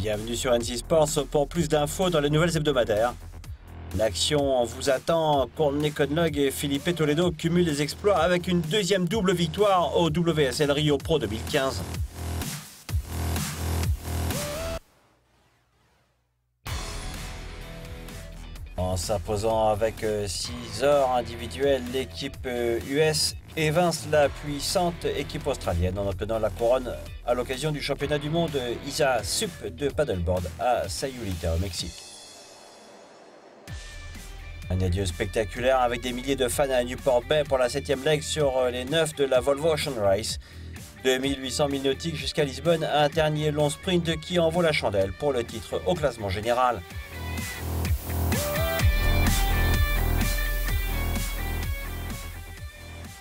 Bienvenue sur NC Sports pour plus d'infos dans les nouvelles hebdomadaires. L'action vous attend. Courtney Conlogue et Felipe Toledo cumulent les exploits avec une deuxième double victoire au WSL Rio Pro 2015. En s'imposant avec 6 heures individuelles, l'équipe US évince la puissante équipe australienne en obtenant la couronne à l'occasion du championnat du monde ISA Sup de paddleboard à Sayulita au Mexique. Un adieu spectaculaire avec des milliers de fans à Newport Bay pour la 7e leg sur les 9 de la Volvo Ocean Race. 2800 milles nautiques jusqu'à Lisbonne, un dernier long sprint qui en vaut la chandelle pour le titre au classement général.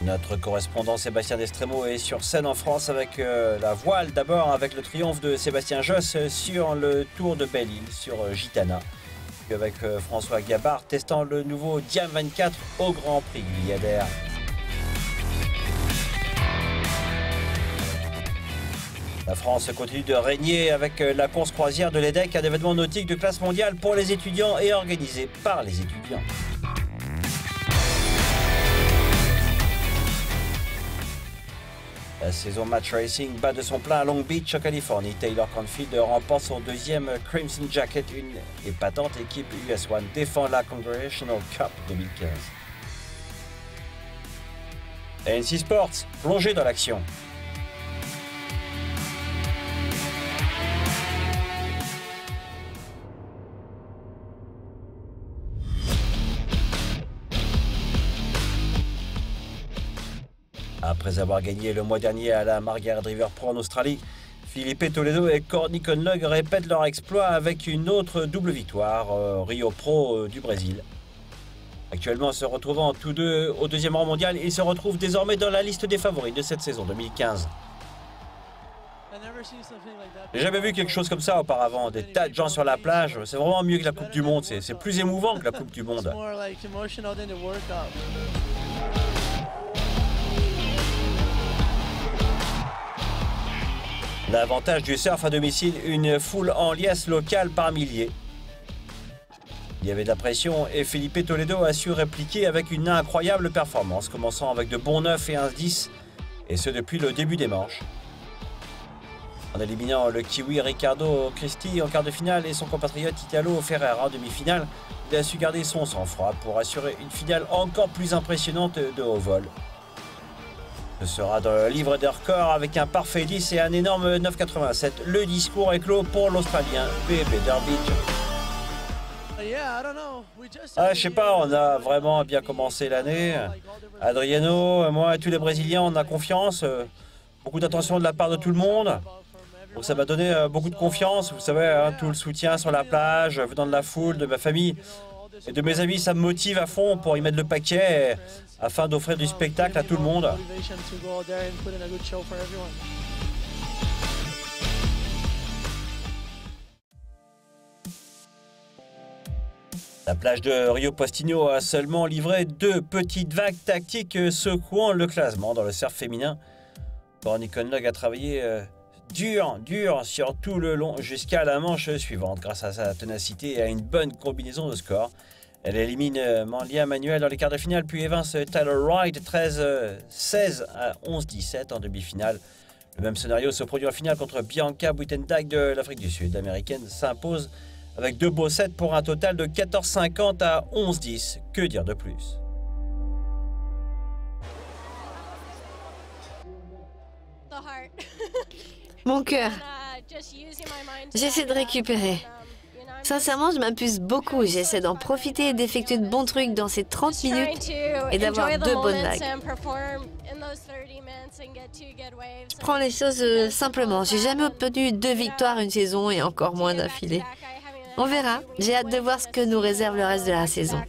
Notre correspondant Sébastien Destremo est sur scène en France avec la voile, d'abord avec le triomphe de Sébastien Josse sur le Tour de Belle-Île sur Gitana. Puis avec François Gabard testant le nouveau Diam 24 au Grand Prix Guyadère. La France continue de régner avec la course croisière de l'EDEC, un événement nautique de classe mondiale pour les étudiants et organisé par les étudiants. La saison Match Racing bat de son plein à Long Beach, en Californie. Taylor Canfield remporte son deuxième Crimson Jacket. Une épatante équipe US One défend la Congressional Cup 2015. NC Sports, plongé dans l'action. Après avoir gagné le mois dernier à la Margaret River Pro en Australie, Felipe Toledo et Courtney Conlogue répètent leur exploit avec une autre double victoire Rio Pro du Brésil. Actuellement se retrouvant tous deux au deuxième rang mondial, ils se retrouvent désormais dans la liste des favoris de cette saison 2015. J'ai jamais vu quelque chose comme ça auparavant, des tas de gens sur la plage, c'est vraiment mieux que la Coupe du Monde, c'est plus émouvant que la Coupe du Monde. L'avantage du surf à domicile, une foule en liesse locale par milliers. Il y avait de la pression et Felipe Toledo a su répliquer avec une incroyable performance, commençant avec de bons 9 et 1-10, et ce depuis le début des manches. En éliminant le Kiwi Riccardo Cristi en quart de finale et son compatriote Italo Ferreira en demi-finale, il a su garder son sang-froid pour assurer une finale encore plus impressionnante de haut vol. Ce sera dans le livre des records avec un parfait 10 et un énorme 9,87. Le discours est clos pour l'Australien P.B. Durbidge. Je sais pas, on a vraiment bien commencé l'année. Adriano, moi et tous les Brésiliens, on a confiance. Beaucoup d'attention de la part de tout le monde. Donc ça m'a donné beaucoup de confiance. Vous savez, hein, tout le soutien sur la plage, venant de la foule, de ma famille et de mes amis, ça me motive à fond pour y mettre le paquet afin d'offrir du spectacle à tout le monde. La plage de Rio Postinho a seulement livré 2 petites vagues tactiques secouant le classement dans le surf féminin. Courtney Conlogue a travaillé dur sur tout le long jusqu'à la manche suivante grâce à sa ténacité et à une bonne combinaison de scores. Elle élimine Manlia Manuel dans les quarts de finale, puis évince Tyler Wright 13-16 à 11-17 en demi-finale. Le même scénario se produit en finale contre Bianca Buitendag de l'Afrique du Sud. L'américaine s'impose avec 2 beaux sets pour un total de 14-50 à 11-10. Que dire de plus? Mon cœur. J'essaie de récupérer. Sincèrement, je m'amuse beaucoup. J'essaie d'en profiter et d'effectuer de bons trucs dans ces 30 minutes et d'avoir 2 bonnes vagues. Je prends les choses simplement. J'ai jamais obtenu 2 victoires une saison et encore moins d'affilée. On verra. J'ai hâte de voir ce que nous réserve le reste de la saison.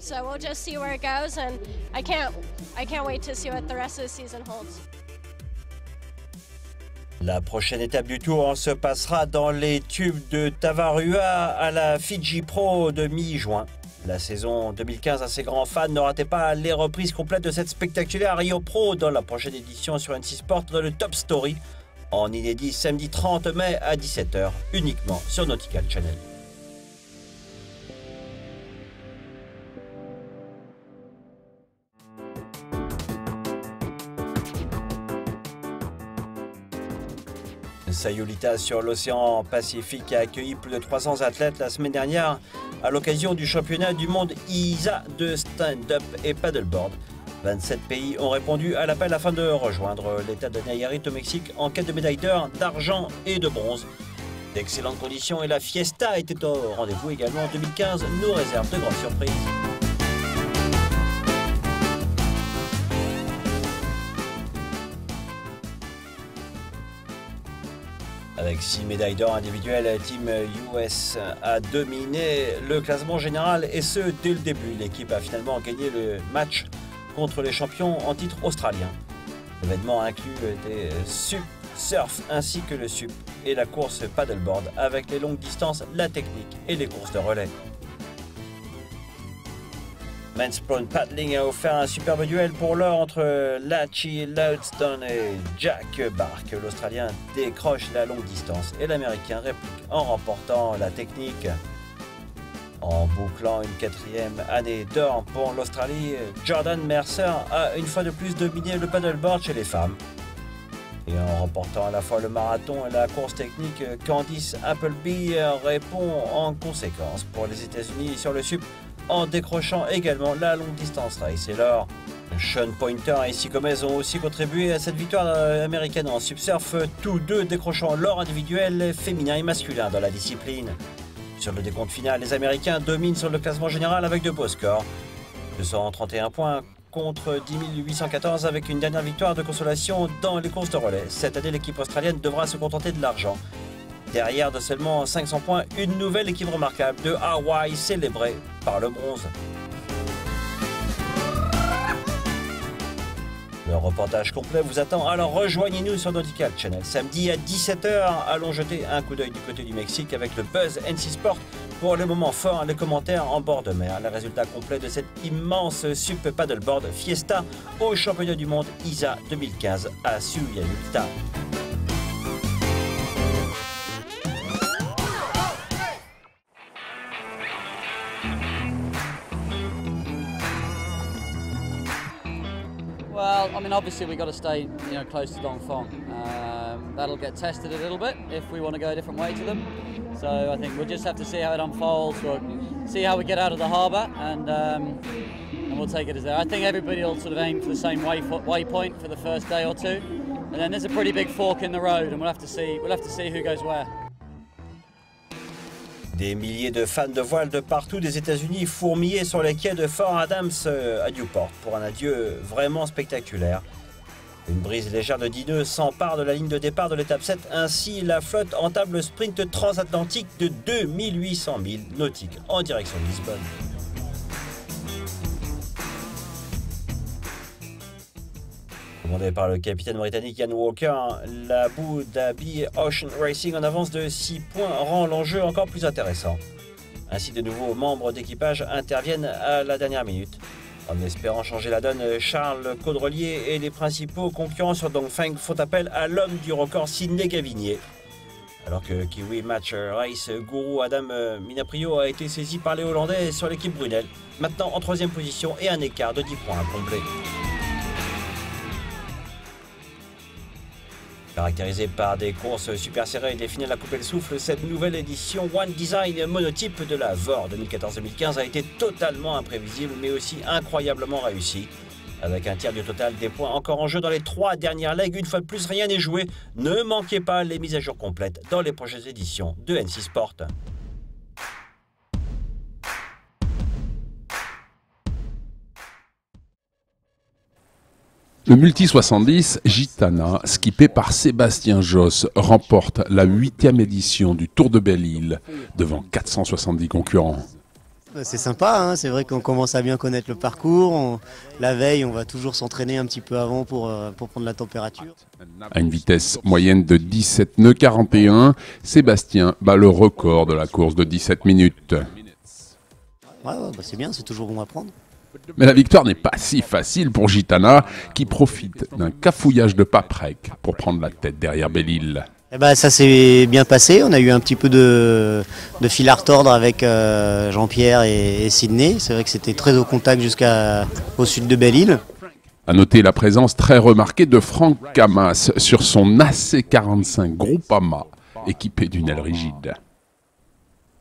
La prochaine étape du Tour se passera dans les tubes de Tavarua à la Fiji Pro de mi-juin. La saison 2015 à ses grands fans, ne ratez pas les reprises complètes de cette spectaculaire Rio Pro dans la prochaine édition sur NC Sport dans le Top Story en inédit samedi 30 mai à 17 h uniquement sur Nautical Channel. Sayulita sur l'océan Pacifique a accueilli plus de 300 athlètes la semaine dernière à l'occasion du championnat du monde ISA de stand-up et paddleboard. 27 pays ont répondu à l'appel afin de rejoindre l'état de Nayarit au Mexique en quête de médailles d'or, d'argent et de bronze. D'excellentes conditions et la fiesta était au rendez-vous également en 2015, nous réserve de grandes surprises. Avec 6 médailles d'or individuelles, Team US a dominé le classement général et ce dès le début. L'équipe a finalement gagné le match contre les champions en titre australiens. L'événement inclut des sup, surf ainsi que le sup et la course paddleboard avec les longues distances, la technique et les courses de relais. Men's Prone Paddling a offert un superbe duel pour l'or entre Lachie Loudstone et Jack Bark. L'Australien décroche la longue distance et l'Américain réplique en remportant la technique. En bouclant une 4e année d'or pour l'Australie, Jordan Mercer a une fois de plus dominé le paddleboard chez les femmes. Et en remportant à la fois le marathon et la course technique, Candice Appleby répond en conséquence pour les États-Unis sur le sup, en décrochant également la longue distance race et l'or. Sean Pointer et Issy Gomez ont aussi contribué à cette victoire américaine en subsurf, tous deux décrochant l'or individuel féminin et masculin dans la discipline. Sur le décompte final, les Américains dominent sur le classement général avec de beaux scores. 231 points contre 10 814 avec une dernière victoire de consolation dans les courses de relais. Cette année, l'équipe australienne devra se contenter de l'argent. Derrière de seulement 500 points, une nouvelle équipe remarquable de Hawaï célébrée par le bronze. Le reportage complet vous attend, alors rejoignez-nous sur Nautical Channel. Samedi à 17 h, allons jeter un coup d'œil du côté du Mexique avec le buzz NC Sport pour les moments forts, les commentaires en bord de mer. Le résultat complet de cette immense sup paddleboard fiesta au championnat du monde ISA 2015 à Sayulita. Well, I mean, obviously we've got to stay, close to Dongfeng. That'll get tested a little bit if we want to go a different way to them. So I think we'll just have to see how it unfolds. We'll see how we get out of the harbour, and we'll take it as there. I think everybody will sort of aim for the same waypoint for the first day or two, and then there's a pretty big fork in the road, and we'll have to see who goes where. Des milliers de fans de voile de partout des États-Unis fourmillaient sur les quais de Fort Adams à Newport pour un adieu vraiment spectaculaire. Une brise légère de 10 nœuds s'empare de la ligne de départ de l'étape 7. Ainsi, la flotte entame le sprint transatlantique de 2800 milles nautiques en direction de Lisbonne. Commandé par le capitaine britannique Ian Walker, l'Abu Dhabi Ocean Racing en avance de 6 points rend l'enjeu encore plus intéressant. Ainsi, de nouveaux membres d'équipage interviennent à la dernière minute. En espérant changer la donne, Charles Caudrelier et les principaux concurrents sur Dongfeng font appel à l'homme du record Sidney Gavinier. Alors que Kiwi Match Race gourou Adam Minaprio a été saisi par les Hollandais sur l'équipe Brunel, maintenant en 3e position et un écart de 10 points à combler. Caractérisée par des courses super serrées et des finales à couper le souffle, cette nouvelle édition One Design monotype de la VOR 2014-2015 a été totalement imprévisible mais aussi incroyablement réussie. Avec un tiers du total des points encore en jeu dans les 3 dernières legs, une fois de plus rien n'est joué. Ne manquez pas les mises à jour complètes dans les prochaines éditions de NC Sport. Le Multi 70 Gitana, skippé par Sébastien Josse, remporte la 8e édition du Tour de Belle-Île devant 470 concurrents. C'est sympa, hein, c'est vrai qu'on commence à bien connaître le parcours. La veille, on va toujours s'entraîner un petit peu avant pour prendre la température. À une vitesse moyenne de 17 nœuds 41, Sébastien bat le record de la course de 17 minutes. Ouais, c'est bien, c'est toujours bon à prendre. Mais la victoire n'est pas si facile pour Gitana, qui profite d'un cafouillage de Paprec pour prendre la tête derrière Belle-Île. Eh ben, ça s'est bien passé, on a eu un petit peu de fil à retordre avec Jean-Pierre et Sydney. C'est vrai que c'était très au contact jusqu'au sud de Belle-Île. À noter la présence très remarquée de Franck Camas sur son AC45 Groupama, équipé d'une aile rigide.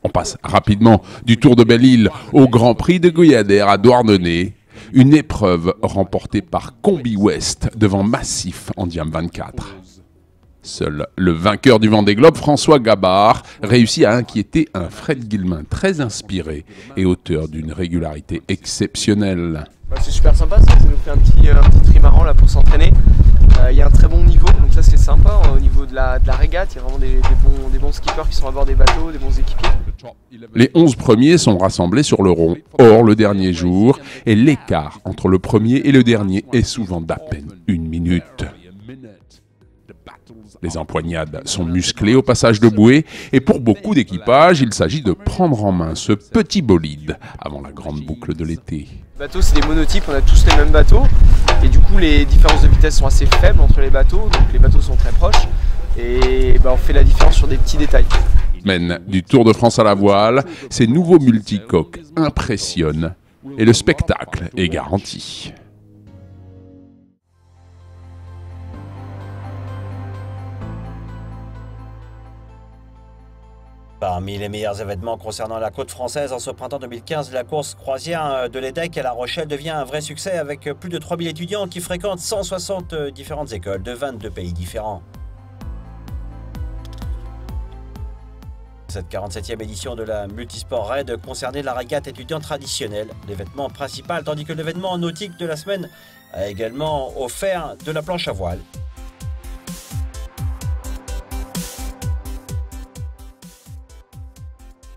On passe rapidement du Tour de Belle-Île au Grand Prix de Guyader à Douarnenez, une épreuve remportée par Combi West devant Massif en Diam 24. Seul le vainqueur du Vendée Globe, François Gabard, réussit à inquiéter un Fred Guillemin très inspiré et auteur d'une régularité exceptionnelle. C'est super sympa, ça nous fait un petit trimaran là pour s'entraîner. Il y a un très bon niveau, donc ça c'est sympa. Au niveau de la régate, il y a vraiment des bons skippers qui sont à bord des bateaux, des bons équipiers. Les 11 premiers sont rassemblés sur le rond, hors le dernier jour, et l'écart entre le premier et le dernier est souvent d'à peine 1 minute. Les empoignades sont musclées au passage de bouée et pour beaucoup d'équipages, il s'agit de prendre en main ce petit bolide avant la grande boucle de l'été. Les bateaux, c'est des monotypes, on a tous les mêmes bateaux et du coup les différences de vitesse sont assez faibles entre les bateaux, donc les bateaux sont très proches et on fait la différence sur des petits détails. Semaine du Tour de France à la voile, ces nouveaux multicoques impressionnent et le spectacle est garanti. Parmi les meilleurs événements concernant la côte française en ce printemps 2015, la course croisière de l'EDEC à La Rochelle devient un vrai succès avec plus de 3000 étudiants qui fréquentent 160 différentes écoles de 22 pays différents. Cette 47e édition de la Multisport Raid concernait la régate étudiante traditionnelle, l'événement principal, tandis que l'événement nautique de la semaine a également offert de la planche à voile.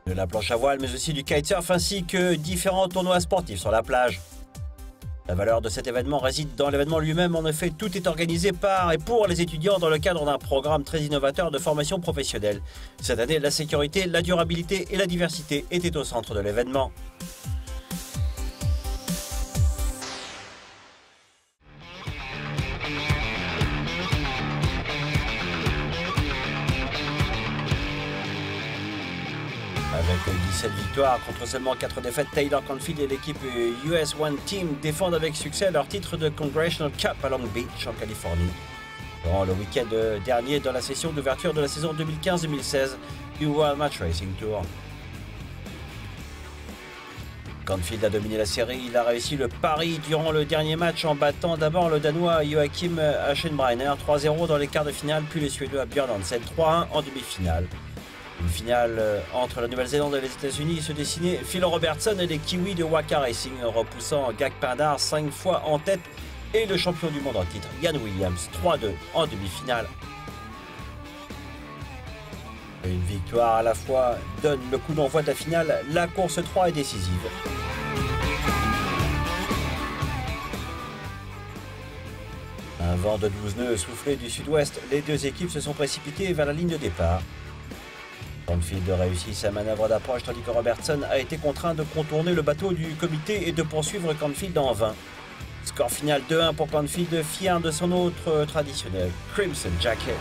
De la planche à voile, mais aussi du kitesurf, ainsi que différents tournois sportifs sur la plage. La valeur de cet événement réside dans l'événement lui-même. En effet, tout est organisé par et pour les étudiants dans le cadre d'un programme très innovateur de formation professionnelle. Cette année, la sécurité, la durabilité et la diversité étaient au centre de l'événement. Avec 17 victoires contre seulement 4 défaites, Taylor Canfield et l'équipe US One Team défendent avec succès leur titre de Congressional Cup à Long Beach en Californie. Durant le week-end dernier, dans la session d'ouverture de la saison 2015-2016 du World Match Racing Tour. Canfield a dominé la série, il a réussi le pari durant le dernier match en battant d'abord le Danois Joachim Aschenbrenner 3-0 dans les quarts de finale, puis le Suédois Björn Hansen 3-1 en demi-finale. Une finale entre la Nouvelle-Zélande et les États-Unis se dessinait Phil Robertson et les Kiwis de Waka Racing, repoussant Gag Pindar 5 fois en tête et le champion du monde en titre Ian Williams 3-2 en demi-finale. Une victoire à la fois donne le coup d'envoi de la finale, la course 3 est décisive. Un vent de 12 nœuds soufflé du sud-ouest, les deux équipes se sont précipitées vers la ligne de départ. Canfield réussit sa manœuvre d'approche tandis que Robertson a été contraint de contourner le bateau du comité et de poursuivre Canfield en vain. Score final 2-1 pour Canfield, fier de son autre traditionnel, Crimson Jacket.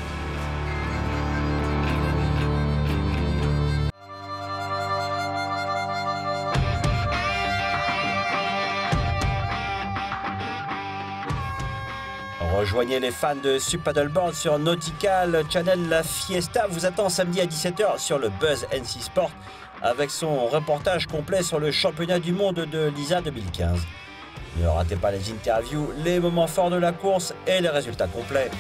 Rejoignez les fans de Sup Paddleboard sur Nautical Channel. La Fiesta vous attend samedi à 17 h sur le Buzz NC Sport avec son reportage complet sur le championnat du monde de l'ISA 2015. Ne ratez pas les interviews, les moments forts de la course et les résultats complets.